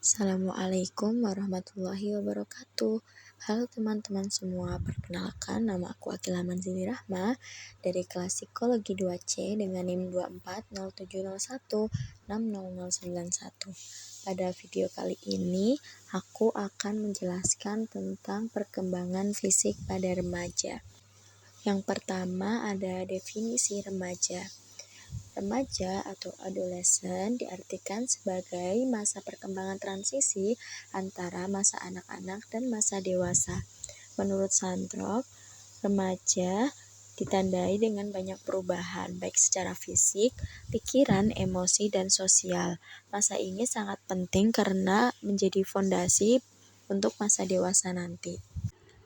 Assalamualaikum warahmatullahi wabarakatuh. Halo teman-teman semua, perkenalkan nama aku Akila Manzili Rahma dari kelas Psikologi 2C dengan NIM 240701600091. Pada video kali ini, aku akan menjelaskan tentang perkembangan fisik pada remaja. Yang pertama ada definisi remaja. Remaja atau adolescent diartikan sebagai masa perkembangan transisi antara masa anak-anak dan masa dewasa. Menurut Sandrock, remaja ditandai dengan banyak perubahan, baik secara fisik, pikiran, emosi, dan sosial. Masa ini sangat penting karena menjadi fondasi untuk masa dewasa nanti.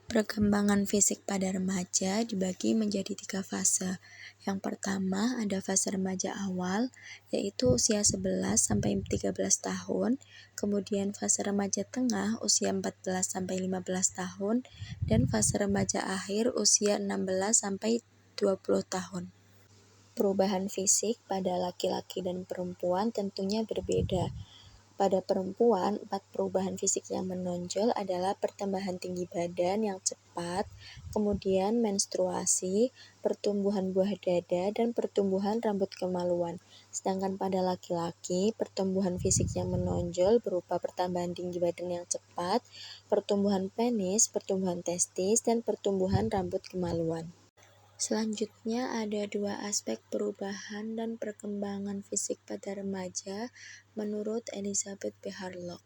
Perkembangan fisik pada remaja dibagi menjadi 3 fase. Yang pertama ada fase remaja awal, yaitu usia 11-13 tahun, kemudian fase remaja tengah usia 14-15 tahun, dan fase remaja akhir usia 16-20 tahun. Perubahan fisik pada laki-laki dan perempuan tentunya berbeda. Pada perempuan, 4 perubahan fisik yang menonjol adalah pertambahan tinggi badan yang cepat, kemudian menstruasi, pertumbuhan buah dada, dan pertumbuhan rambut kemaluan. Sedangkan pada laki-laki, pertumbuhan fisik yang menonjol berupa pertambahan tinggi badan yang cepat, pertumbuhan penis, pertumbuhan testis, dan pertumbuhan rambut kemaluan. Selanjutnya ada 2 aspek perubahan dan perkembangan fisik pada remaja menurut Elizabeth B. Harlock.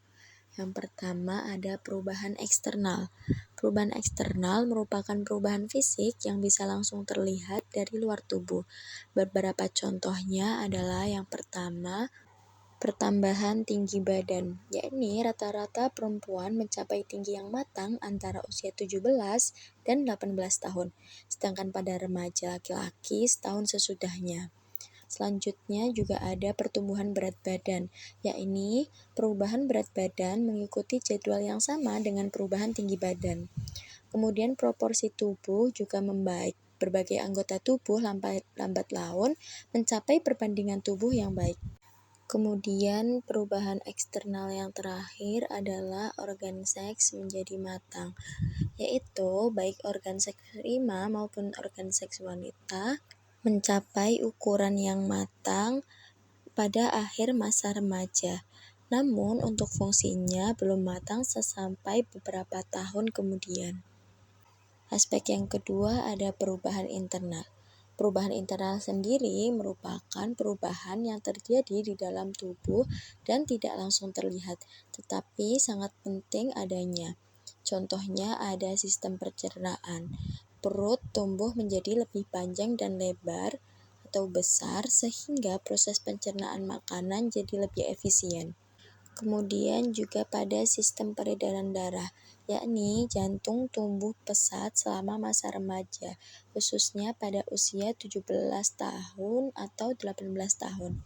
Yang pertama ada perubahan eksternal. Perubahan eksternal merupakan perubahan fisik yang bisa langsung terlihat dari luar tubuh. Beberapa contohnya adalah yang pertama, pertambahan tinggi badan, yakni rata-rata perempuan mencapai tinggi yang matang antara usia 17 dan 18 tahun, sedangkan pada remaja laki-laki setahun sesudahnya. Selanjutnya juga ada pertumbuhan berat badan, yakni perubahan berat badan mengikuti jadwal yang sama dengan perubahan tinggi badan. Kemudian proporsi tubuh juga membaik. Berbagai anggota tubuh lambat laun mencapai perbandingan tubuh yang baik. Kemudian perubahan eksternal yang terakhir adalah organ seks menjadi matang, yaitu baik organ seks prima maupun organ seks wanita mencapai ukuran yang matang pada akhir masa remaja. Namun untuk fungsinya belum matang sesampai beberapa tahun kemudian. Aspek yang kedua ada perubahan internal. Perubahan internal sendiri merupakan perubahan yang terjadi di dalam tubuh dan tidak langsung terlihat, tetapi sangat penting adanya. Contohnya ada sistem pencernaan. Perut tumbuh menjadi lebih panjang dan lebar atau besar sehingga proses pencernaan makanan jadi lebih efisien. Kemudian juga pada sistem peredaran darah, yakni jantung tumbuh pesat selama masa remaja, khususnya pada usia 17 tahun atau 18 tahun.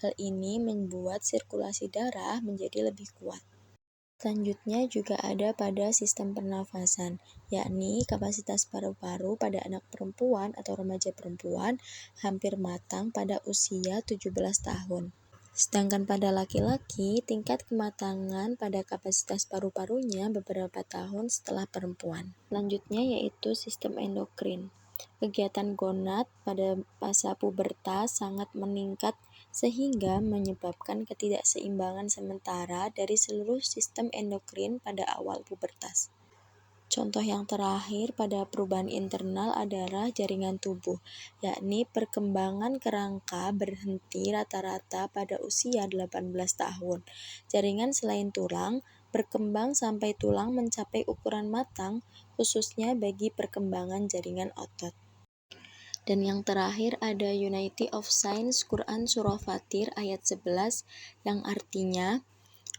Hal ini membuat sirkulasi darah menjadi lebih kuat. Selanjutnya juga ada pada sistem pernafasan, yakni kapasitas paru-paru pada anak perempuan atau remaja perempuan hampir matang pada usia 17 tahun. Sedangkan pada laki-laki, tingkat kematangan pada kapasitas paru-parunya beberapa tahun setelah perempuan. Selanjutnya yaitu sistem endokrin. Kegiatan gonad pada masa pubertas sangat meningkat sehingga menyebabkan ketidakseimbangan sementara dari seluruh sistem endokrin pada awal pubertas. Contoh yang terakhir pada perubahan internal adalah jaringan tubuh, yakni perkembangan kerangka berhenti rata-rata pada usia 18 tahun. Jaringan selain tulang berkembang sampai tulang mencapai ukuran matang, khususnya bagi perkembangan jaringan otot. Dan yang terakhir ada Unity of Science Quran Surah Fatir ayat 11 yang artinya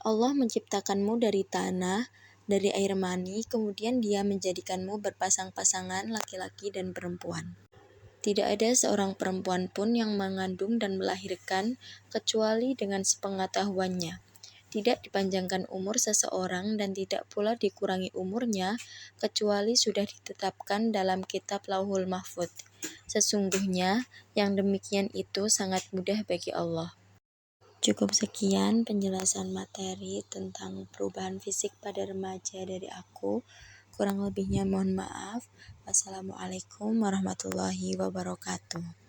Allah menciptakanmu dari tanah, dari air mani, kemudian Dia menjadikanmu berpasang-pasangan laki-laki dan perempuan. Tidak ada seorang perempuan pun yang mengandung dan melahirkan kecuali dengan sepengetahuannya. Tidak dipanjangkan umur seseorang dan tidak pula dikurangi umurnya kecuali sudah ditetapkan dalam kitab Lauhul Mahfudz. Sesungguhnya yang demikian itu sangat mudah bagi Allah. Cukup sekian penjelasan materi tentang perubahan fisik pada remaja dari aku. Kurang lebihnya mohon maaf. Wassalamualaikum warahmatullahi wabarakatuh.